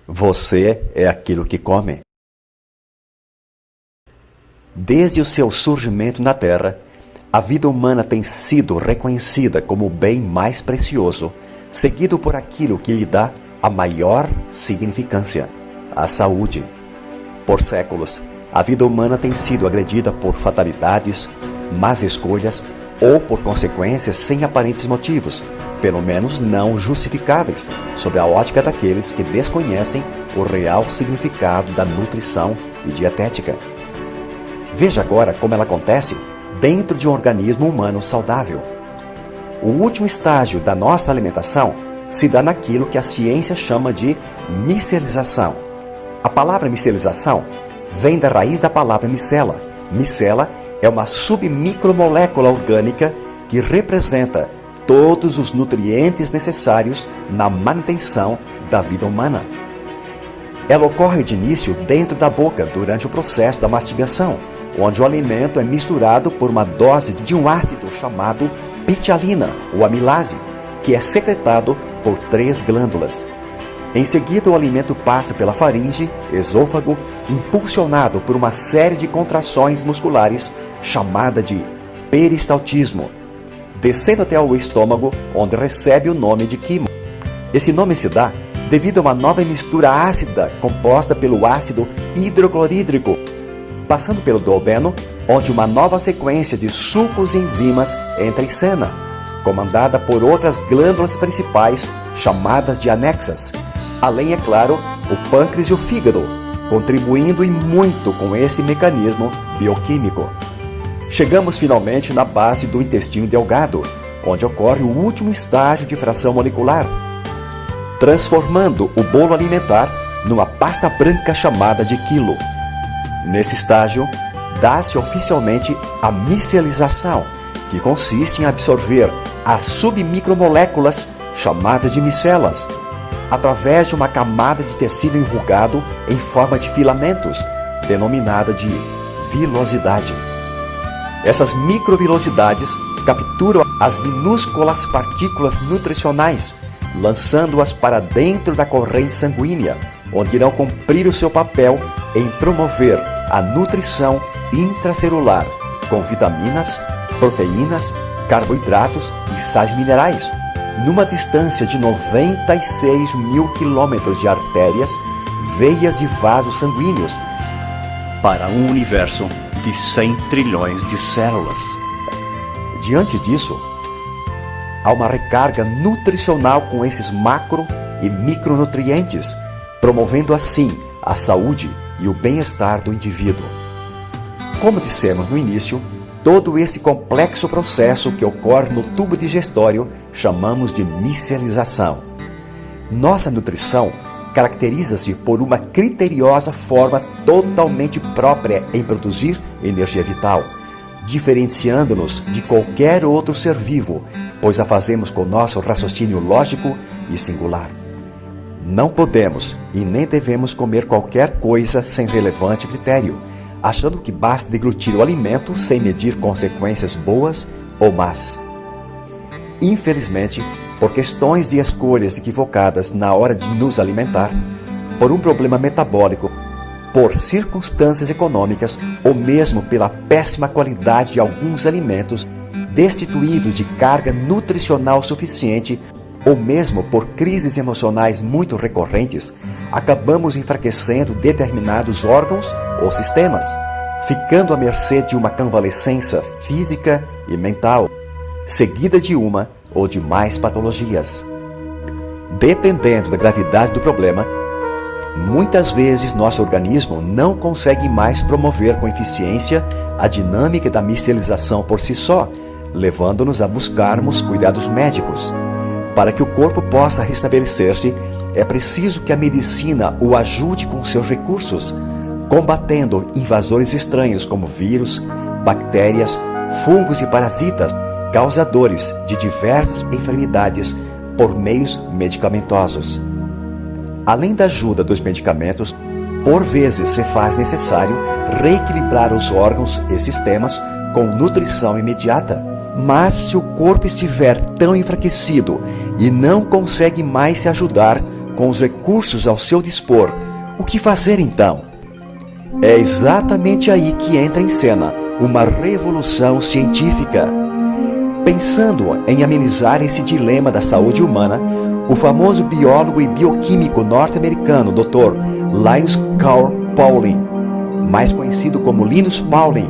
Você é aquilo que come. Desde o seu surgimento na Terra, a vida humana tem sido reconhecida como o bem mais precioso, seguido por aquilo que lhe dá a maior significância, a saúde. Por séculos, a vida humana tem sido agredida por fatalidades, más escolhas ou por consequências sem aparentes motivos, pelo menos não justificáveis, sob a ótica daqueles que desconhecem o real significado da nutrição e dietética. Veja agora como ela acontece dentro de um organismo humano saudável. O último estágio da nossa alimentação se dá naquilo que a ciência chama de micelização. A palavra micelização vem da raiz da palavra micela. Micela é uma submicromolécula orgânica que representa todos os nutrientes necessários na manutenção da vida humana. Ela ocorre de início dentro da boca durante o processo da mastigação, onde o alimento é misturado por uma dose de um ácido chamado pitialina, ou amilase, que é secretado por 3 glândulas. Em seguida, o alimento passa pela faringe, esôfago, impulsionado por uma série de contrações musculares chamada de peristaltismo, descendo até o estômago, onde recebe o nome de quimo. Esse nome se dá devido a uma nova mistura ácida composta pelo ácido hidroclorídrico, passando pelo duodeno, onde uma nova sequência de sucos e enzimas entra em cena, comandada por outras glândulas principais chamadas de anexas, além, é claro, o pâncreas e o fígado, contribuindo e muito com esse mecanismo bioquímico. Chegamos finalmente na base do intestino delgado, onde ocorre o último estágio de fração molecular, transformando o bolo alimentar numa pasta branca chamada de quilo. Nesse estágio, dá-se oficialmente a micelização, que consiste em absorver as submicromoléculas chamadas de micelas, através de uma camada de tecido enrugado em forma de filamentos, denominada de vilosidade. Essas microvilosidades capturam as minúsculas partículas nutricionais, lançando-as para dentro da corrente sanguínea, onde irão cumprir o seu papel em promover a nutrição intracelular, com vitaminas, proteínas, carboidratos e sais minerais, numa distância de 96 mil quilômetros de artérias, veias e vasos sanguíneos, para um universo de 100 trilhões de células. Diante disso, há uma recarga nutricional com esses macro e micronutrientes, promovendo assim a saúde e o bem-estar do indivíduo. Como dissemos no início, todo esse complexo processo que ocorre no tubo digestório chamamos de micelização. Nossa nutrição caracteriza-se por uma criteriosa forma totalmente própria em produzir energia vital, diferenciando-nos de qualquer outro ser vivo, pois a fazemos com nosso raciocínio lógico e singular. Não podemos e nem devemos comer qualquer coisa sem relevante critério, achando que basta deglutir o alimento sem medir consequências boas ou más. Infelizmente, por questões de escolhas equivocadas na hora de nos alimentar, por um problema metabólico, por circunstâncias econômicas ou mesmo pela péssima qualidade de alguns alimentos, destituídos de carga nutricional suficiente, ou mesmo por crises emocionais muito recorrentes, acabamos enfraquecendo determinados órgãos ou sistemas, ficando à mercê de uma convalescença física e mental, seguida de uma ou de mais patologias. Dependendo da gravidade do problema, muitas vezes nosso organismo não consegue mais promover com eficiência a dinâmica da micelização por si só, levando-nos a buscarmos cuidados médicos. Para que o corpo possa restabelecer-se, é preciso que a medicina o ajude com seus recursos, combatendo invasores estranhos como vírus, bactérias, fungos e parasitas, causadores de diversas enfermidades por meios medicamentosos. Além da ajuda dos medicamentos, por vezes se faz necessário reequilibrar os órgãos e sistemas com nutrição imediata. Mas se o corpo estiver tão enfraquecido e não consegue mais se ajudar, com os recursos ao seu dispor, o que fazer então? É exatamente aí que entra em cena uma revolução científica. Pensando em amenizar esse dilema da saúde humana, o famoso biólogo e bioquímico norte-americano Dr. Linus Carl Pauling, mais conhecido como Linus Pauling,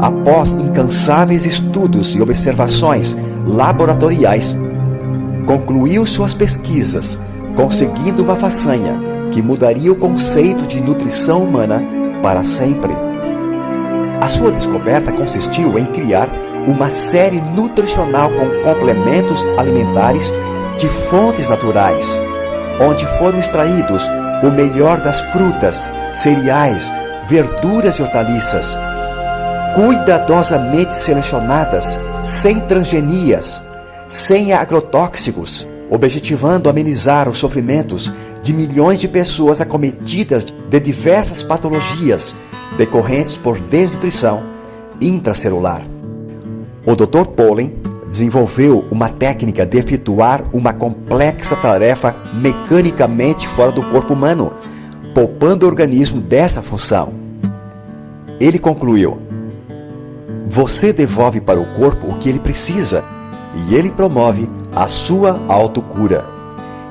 após incansáveis estudos e observações laboratoriais, concluiu suas pesquisas, conseguindo uma façanha que mudaria o conceito de nutrição humana para sempre. A sua descoberta consistiu em criar uma série nutricional com complementos alimentares de fontes naturais, onde foram extraídos o melhor das frutas, cereais, verduras e hortaliças, cuidadosamente selecionadas, sem transgenias, sem agrotóxicos, objetivando amenizar os sofrimentos de milhões de pessoas acometidas de diversas patologias decorrentes por desnutrição intracelular. O Dr. Pauling desenvolveu uma técnica de efetuar uma complexa tarefa mecanicamente fora do corpo humano, poupando o organismo dessa função. Ele concluiu: você devolve para o corpo o que ele precisa e ele promove a sua autocura.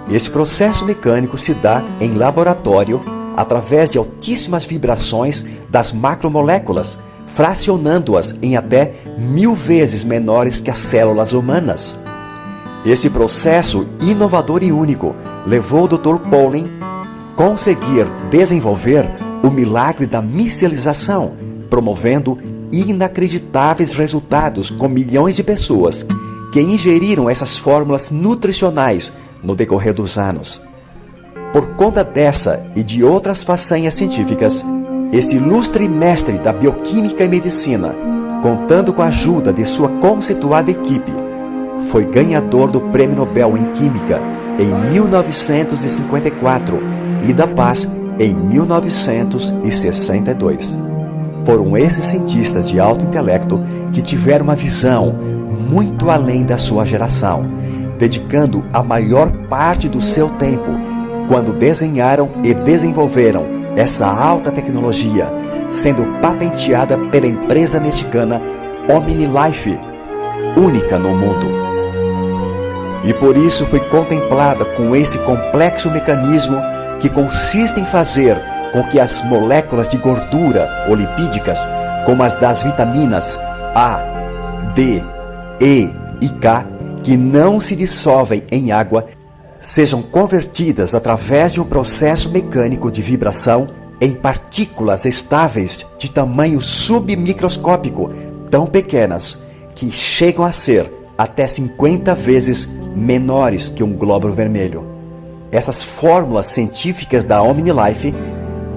Esse processo mecânico se dá em laboratório através de altíssimas vibrações das macromoléculas, fracionando-as em até 1000 vezes menores que as células humanas. Esse processo inovador e único levou o Dr. Pauling a conseguir desenvolver o milagre da micelização, promovendo inacreditáveis resultados com milhões de pessoas que ingeriram essas fórmulas nutricionais no decorrer dos anos. Por conta dessa e de outras façanhas científicas, esse ilustre mestre da bioquímica e medicina, contando com a ajuda de sua conceituada equipe, foi ganhador do Prêmio Nobel em Química em 1954 e da Paz em 1962. Foram esses cientistas de alto intelecto que tiveram uma visão muito além da sua geração, dedicando a maior parte do seu tempo quando desenharam e desenvolveram essa alta tecnologia, sendo patenteada pela empresa mexicana OmniLife, única no mundo. E por isso foi contemplada com esse complexo mecanismo que consiste em fazer com que as moléculas de gordura ou lipídicas, como as das vitaminas A, D, E e K, que não se dissolvem em água, sejam convertidas através de um processo mecânico de vibração em partículas estáveis de tamanho submicroscópico, tão pequenas que chegam a ser até 50 vezes menores que um glóbulo vermelho. Essas fórmulas científicas da OmniLife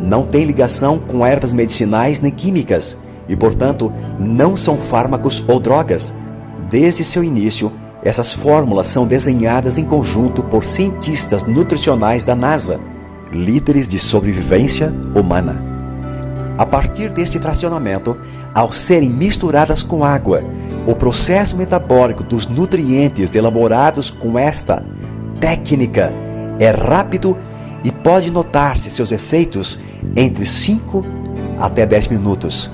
não têm ligação com ervas medicinais nem químicas e, portanto, não são fármacos ou drogas. Desde seu início, essas fórmulas são desenhadas em conjunto por cientistas nutricionais da NASA, líderes de sobrevivência humana. A partir deste fracionamento, ao serem misturadas com água, o processo metabólico dos nutrientes elaborados com esta técnica é rápido e pode notar-se seus efeitos entre 5 até 10 minutos.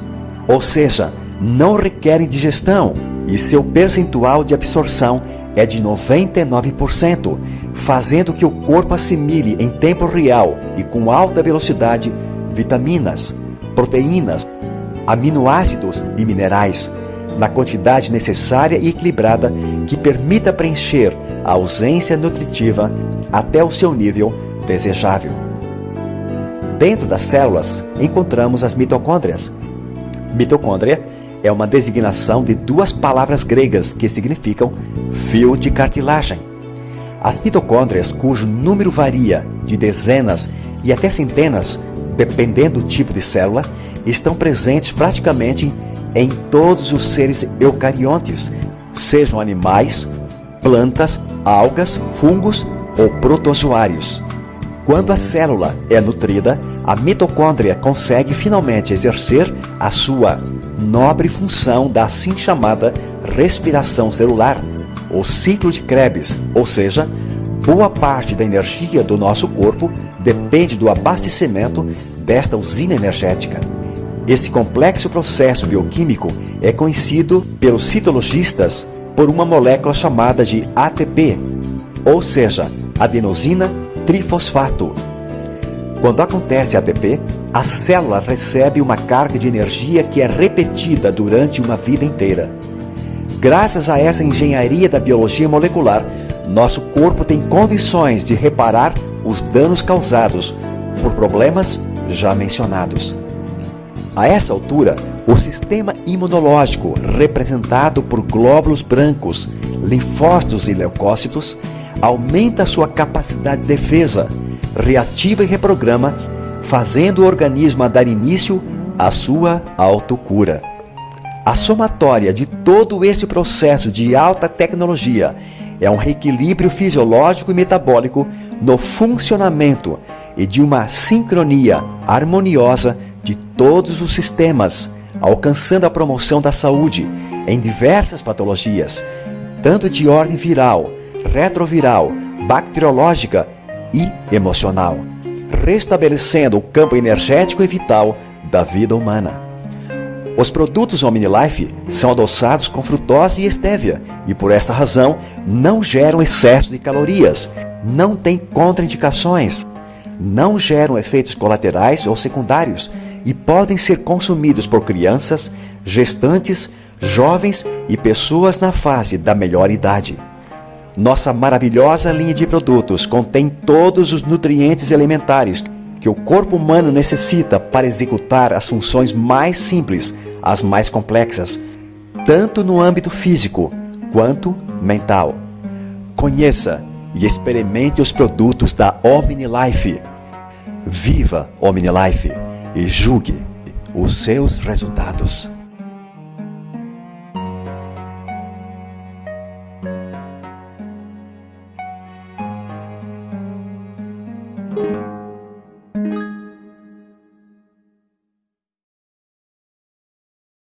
Ou seja, não requerem digestão e seu percentual de absorção é de 99%, fazendo que o corpo assimile em tempo real e com alta velocidade vitaminas, proteínas, aminoácidos e minerais, na quantidade necessária e equilibrada que permita preencher a ausência nutritiva até o seu nível desejável. Dentro das células encontramos as mitocôndrias. Mitocôndria é uma designação de duas palavras gregas que significam fio de cartilagem. As mitocôndrias, cujo número varia de dezenas e até centenas, dependendo do tipo de célula, estão presentes praticamente em todos os seres eucariontes, sejam animais, plantas, algas, fungos ou protozoários. Quando a célula é nutrida, a mitocôndria consegue finalmente exercer a sua nobre função da assim chamada respiração celular, o ciclo de Krebs, ou seja, Boa parte da energia do nosso corpo depende do abastecimento desta usina energética. Esse complexo processo bioquímico é conhecido pelos citologistas por uma molécula chamada de ATP, ou seja, adenosina trifosfato. Quando acontece ATP, a célula recebe uma carga de energia que é repetida durante uma vida inteira. Graças a essa engenharia da biologia molecular, nosso corpo tem condições de reparar os danos causados por problemas já mencionados. A essa altura, o sistema imunológico, representado por glóbulos brancos, linfócitos e leucócitos, aumenta sua capacidade de defesa, reativa e reprograma, fazendo o organismo dar início à sua autocura. A somatória de todo esse processo de alta tecnologia é um reequilíbrio fisiológico e metabólico no funcionamento e de uma sincronia harmoniosa de todos os sistemas, alcançando a promoção da saúde em diversas patologias, tanto de ordem viral, retroviral, bacteriológica e emocional, restabelecendo o campo energético e vital da vida humana. Os produtos OmniLife são adoçados com frutose e estévia e, por esta razão, não geram excesso de calorias, não têm contraindicações, não geram efeitos colaterais ou secundários e podem ser consumidos por crianças, gestantes, jovens e pessoas na fase da melhor idade. Nossa maravilhosa linha de produtos contém todos os nutrientes elementares que o corpo humano necessita para executar as funções mais simples às mais complexas, tanto no âmbito físico quanto mental. Conheça e experimente os produtos da OmniLife. Viva OmniLife e julgue os seus resultados.